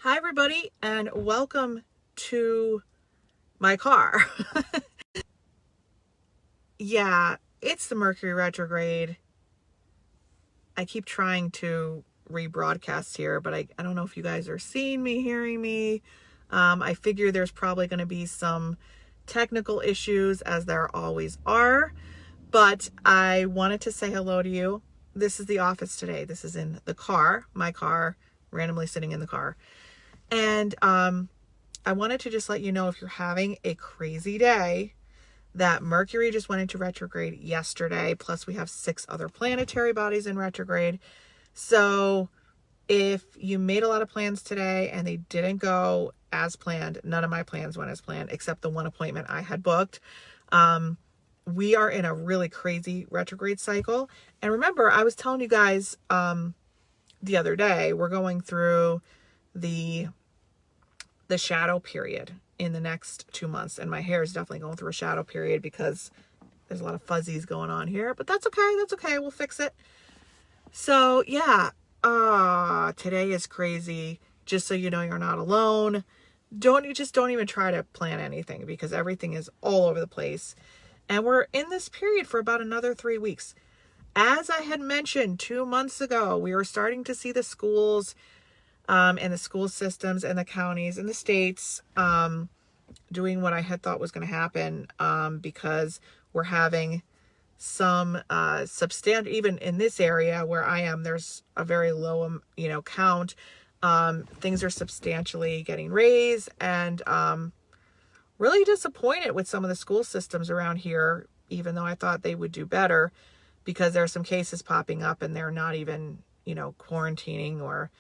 Hi, everybody, and welcome to my car. Yeah, it's the Mercury retrograde. I keep trying to rebroadcast here, but I don't know if you guys are seeing me, hearing me. I figure there's probably going to be some technical issues, as there always are, but I wanted to say hello to you. This is the office today. This is in the car, my car, randomly sitting in the car. And I wanted to just let you know, if you're having a crazy day, that Mercury just went into retrograde yesterday. Plus, we have 6 other planetary bodies in retrograde. So if you made a lot of plans today and they didn't go as planned, none of my plans went as planned, except the one appointment I had booked. We are in a really crazy retrograde cycle. And remember, I was telling you guys the other day, we're going through the shadow period in the next 2 months, and my hair is definitely going through a shadow period because there's a lot of fuzzies going on here, but that's okay, we'll fix it. So yeah, today is crazy. Just so you know, you're not alone. Don't even try to plan anything, because everything is all over the place, and we're in this period for about another 3 weeks. As I had mentioned 2 months ago, we were starting to see the schools and the school systems and the counties and the states doing what I had thought was going to happen, because we're having some substantial, even in this area where I am, there's a very low, count. Things are substantially getting raised, and really disappointed with some of the school systems around here, even though I thought they would do better, because there are some cases popping up and they're not even, quarantining or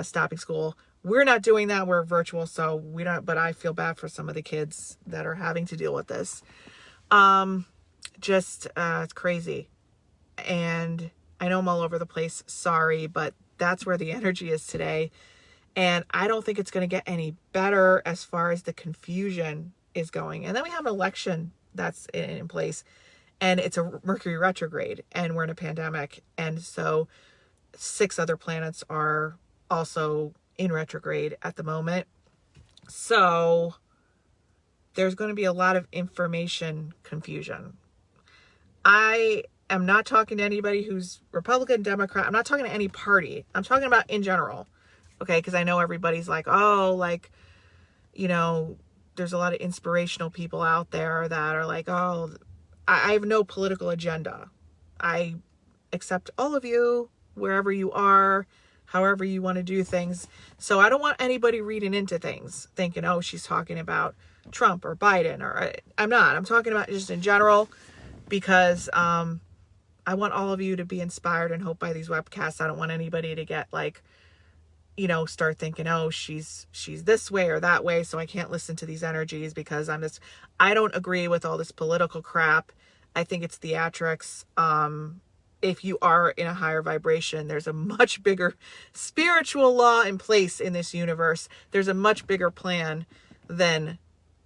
stopping school. We're not doing that. We're virtual, so we don't, but I feel bad for some of the kids that are having to deal with this. It's crazy. And I know I'm all over the place. Sorry, but that's where the energy is today. And I don't think it's going to get any better as far as the confusion is going. And then we have an election that's in place, and it's a Mercury retrograde, and we're in a pandemic. And so 6 other planets are also in retrograde at the moment. So there's going to be a lot of information confusion. I am not talking to anybody who's Republican, Democrat. I'm not talking to any party. I'm talking about in general. Okay. Because I know everybody's like, there's a lot of inspirational people out there that are like, I have no political agenda. I accept all of you wherever you are, however you want to do things. So I don't want anybody reading into things thinking, she's talking about Trump or Biden, or I'm not. I'm talking about just in general, because I want all of you to be inspired and hope by these webcasts. I don't want anybody to get start thinking, she's this way or that way, so I can't listen to these energies because I don't agree with all this political crap. I think it's theatrics. If you are in a higher vibration, there's a much bigger spiritual law in place in this universe. There's a much bigger plan than,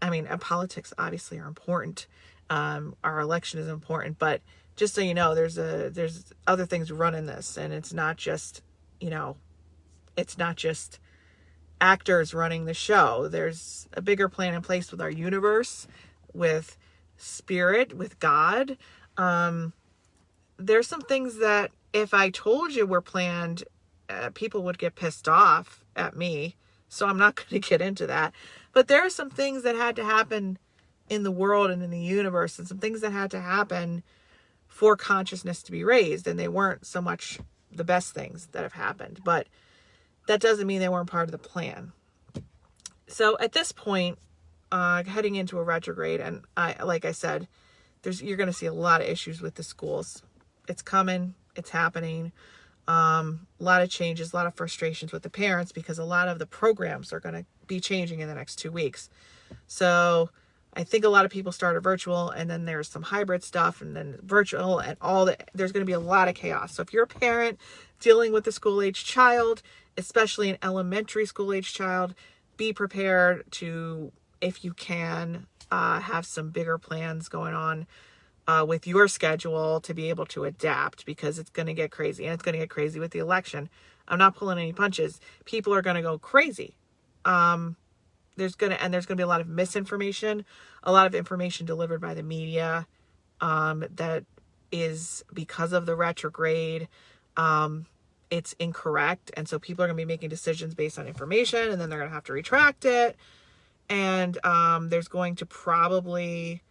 and politics obviously are important. Our election is important, but just so you know, there's other things running this, and it's not just, actors running the show. There's a bigger plan in place with our universe, with spirit, with God. There's some things that if I told you were planned, people would get pissed off at me. So I'm not going to get into that. But there are some things that had to happen in the world and in the universe, and some things that had to happen for consciousness to be raised. And they weren't so much the best things that have happened, but that doesn't mean they weren't part of the plan. So at this point, heading into a retrograde, and like I said, you're going to see a lot of issues with the schools. It's coming. It's happening. A lot of changes, a lot of frustrations with the parents, because a lot of the programs are going to be changing in the next 2 weeks. So I think a lot of people started virtual, and then there's some hybrid stuff, and then virtual, and there's going to be a lot of chaos. So if you're a parent dealing with a school-age child, especially an elementary school-age child, be prepared to, if you can, have some bigger plans going on with your schedule to be able to adapt, because it's going to get crazy, and it's going to get crazy with the election. I'm not pulling any punches. People are going to go crazy. there's going to be a lot of misinformation, a lot of information delivered by the media, that is because of the retrograde. It's incorrect. And so people are going to be making decisions based on information, and then they're going to have to retract it. And, there's going to probably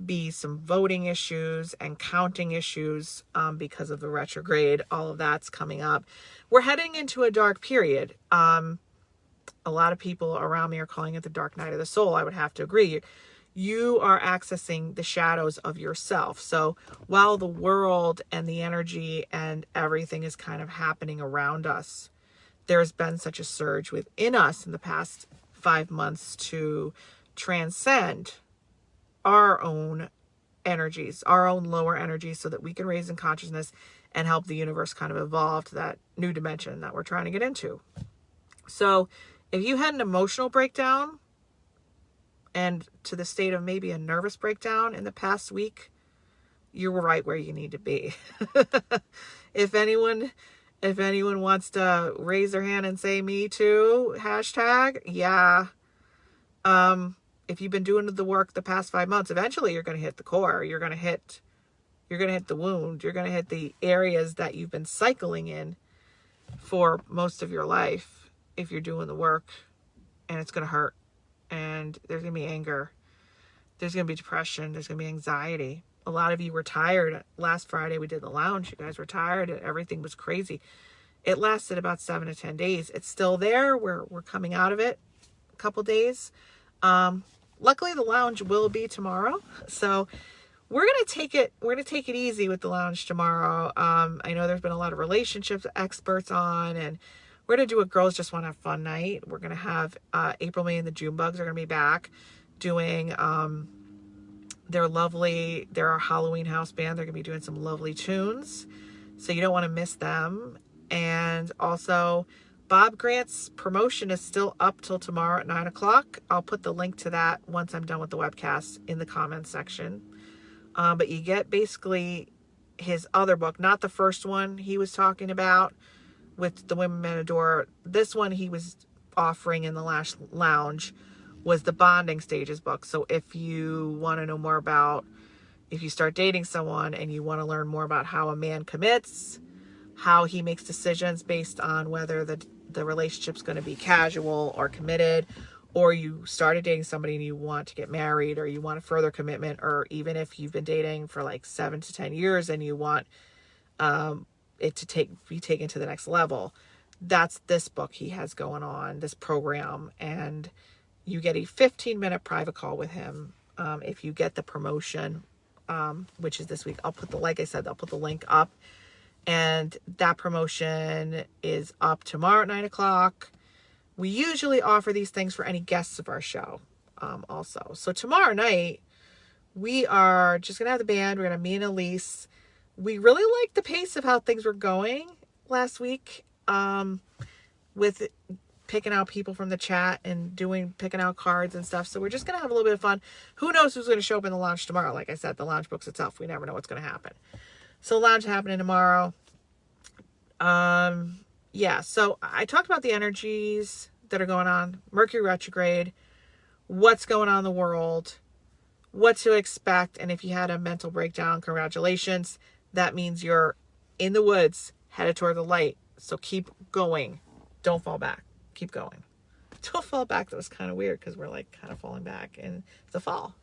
be some voting issues and counting issues, because of the retrograde. All of that's coming up. We're heading into a dark period. A lot of people around me are calling it the dark night of the soul. I would have to agree. You are accessing the shadows of yourself. So while the world and the energy and everything is kind of happening around us, there's been such a surge within us in the past 5 months to transcend our own energies, our own lower energies, so that we can raise in consciousness and help the universe kind of evolve to that new dimension that we're trying to get into. So if you had an emotional breakdown and to the state of maybe a nervous breakdown in the past week, you were right where you need to be. If anyone wants to raise their hand and say me too, hashtag, yeah. If you've been doing the work the past 5 months, eventually you're going to hit the core. You're going to hit the wound. You're going to hit the areas that you've been cycling in for most of your life if you're doing the work, and it's going to hurt. And there's going to be anger. There's going to be depression. There's going to be anxiety. A lot of you were tired. Last Friday we did the lounge. You guys were tired. Everything was crazy. It lasted about 7 to 10 days. It's still there. We're coming out of it a couple days. Luckily the lounge will be tomorrow. So we're going to take it easy with the lounge tomorrow. I know there's been a lot of relationships experts on, and we're going to do a girls just want to have fun night. We're going to have, April, May, and the June bugs are going to be back doing, they're our Halloween house band. They're going to be doing some lovely tunes. So you don't want to miss them. And also Bob Grant's promotion is still up till tomorrow at 9:00. I'll put the link to that once I'm done with the webcast in the comments section. But you get basically his other book, not the first one he was talking about with the Women Men Adore. This one he was offering in the last lounge was the Bonding Stages book. So if you want to know more about, if you start dating someone and you want to learn more about how a man commits, how he makes decisions based on whether the relationship's going to be casual or committed, or you started dating somebody and you want to get married, or you want a further commitment, or even if you've been dating for like 7 to 10 years and you want it to be taken to the next level, that's this book he has going on, this program. And you get a 15-minute private call with him if you get the promotion, which is this week. I'll put the link up. And that promotion is up tomorrow at 9:00. We usually offer these things for any guests of our show also. So tomorrow night, we are just going to have the band. We're going to have me and Elise. We really liked the pace of how things were going last week with picking out people from the chat and picking out cards and stuff. So we're just going to have a little bit of fun. Who knows who's going to show up in the lounge tomorrow? Like I said, the lounge books itself. We never know what's going to happen. So lounge happening tomorrow. Yeah, so I talked about the energies that are going on, Mercury retrograde, what's going on in the world, what to expect. And if you had a mental breakdown, congratulations. That means you're in the woods, headed toward the light. So keep going. Don't fall back. Keep going. Don't fall back. That was kind of weird because we're like kind of falling back in the fall,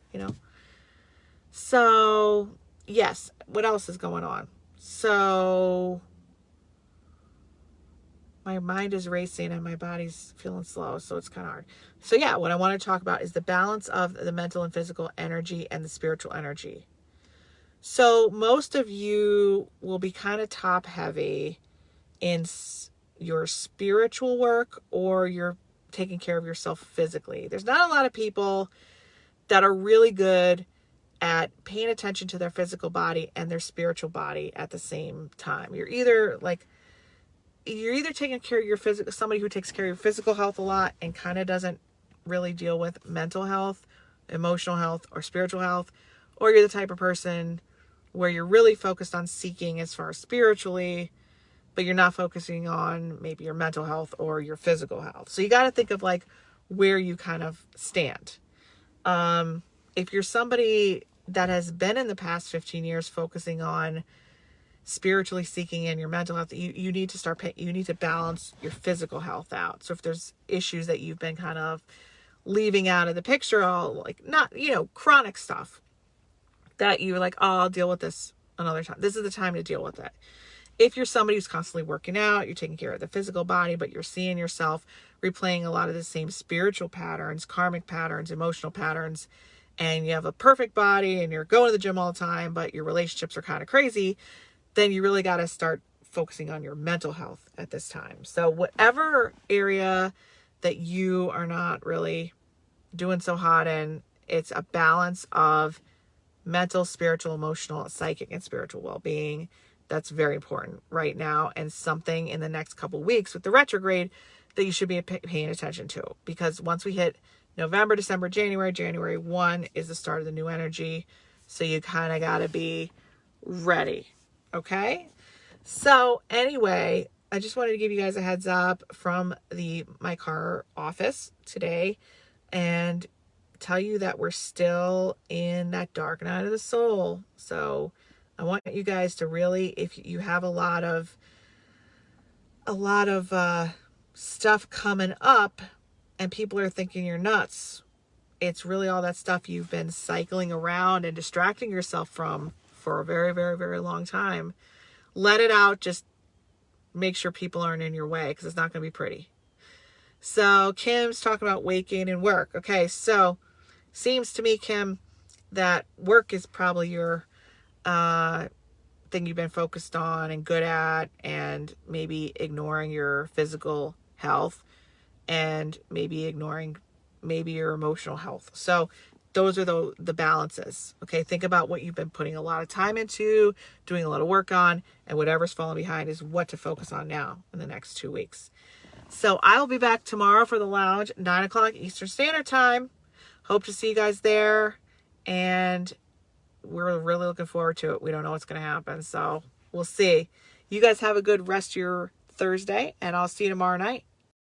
So yes, what else is going on? So my mind is racing and my body's feeling slow, so it's kind of hard. So yeah, what I want to talk about is the balance of the mental and physical energy and the spiritual energy. So most of you will be kind of top heavy in your spiritual work, or you're taking care of yourself physically. There's not a lot of people that are really good at paying attention to their physical body and their spiritual body at the same time. You're either taking care of your physical, somebody who takes care of your physical health a lot and kind of doesn't really deal with mental health, emotional health, or spiritual health, or you're the type of person where you're really focused on seeking as far as spiritually, but you're not focusing on maybe your mental health or your physical health. So you got to think of like, where you kind of stand. If you're somebody that has been in the past 15 years focusing on spiritually seeking in your mental health, you need to you need to balance your physical health out. So if there's issues that you've been kind of leaving out of the picture, all like not, chronic stuff that you're like, oh, I'll deal with this another time. This is the time to deal with it. If you're somebody who's constantly working out, you're taking care of the physical body, but you're seeing yourself replaying a lot of the same spiritual patterns, karmic patterns, emotional patterns, and you have a perfect body and you're going to the gym all the time, but your relationships are kind of crazy, then you really got to start focusing on your mental health at this time. So whatever area that you are not really doing so hot in, it's a balance of mental, spiritual, emotional, psychic, and spiritual well-being. That's very important right now, and something in the next couple weeks with the retrograde that you should be paying attention to, because once we hit November, December, January 1 is the start of the new energy. So you kind of got to be ready. Okay. So anyway, I just wanted to give you guys a heads up from my car office today and tell you that we're still in that dark night of the soul. So I want you guys to really, if you have a lot of stuff coming up and people are thinking you're nuts, it's really all that stuff you've been cycling around and distracting yourself from for a very, very, very long time. Let it out. Just make sure people aren't in your way, because it's not going to be pretty. So Kim's talking about weight gain and work. Okay, so seems to me, Kim, that work is probably your thing you've been focused on and good at, and maybe ignoring your physical health and maybe ignoring your emotional health. So those are the balances. Okay, think about what you've been putting a lot of time into, doing a lot of work on, and whatever's falling behind is what to focus on now in the next 2 weeks. So I will be back tomorrow for the lounge, 9 o'clock Eastern Standard Time. Hope to see you guys there, and we're really looking forward to it. We don't know what's going to happen, so we'll see. You guys have a good rest of your Thursday, and I'll see you tomorrow night.